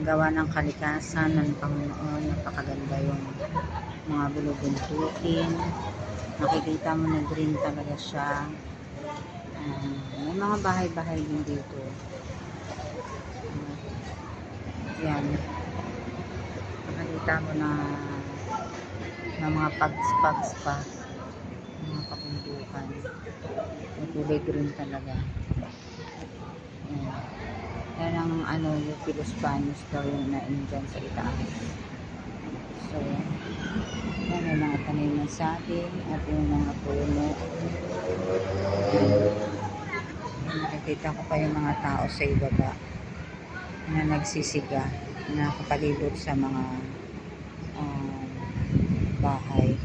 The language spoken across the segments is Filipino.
gawa ng kalikasan ng Panginoon. Napakaganda yung mga bulubuntukin. Nakikita mo na green talaga siya. May mga bahay-bahay din dito. Yan. Nakikita mo na mga pags-pags pa. Mga kabundukan. May kulay green talaga. Yan. Yan ang yung Pilos-Baños daw yung dyan sa itaas. So, yan may mga tanim ng saging at yung mga puno. Nakikita ko pa yung mga tao sa ibaba na nagsisiga na kapalibot sa mga bahay.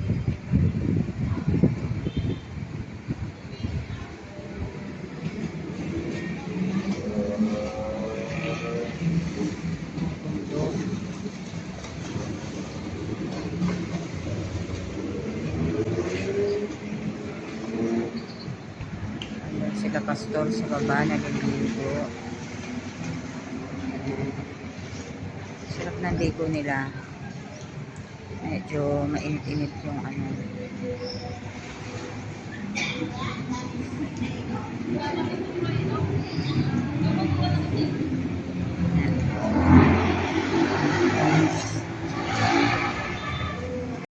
Sila pastor sa baba naliligo. Sarap ng ligo nila. Medyo mainit-init yung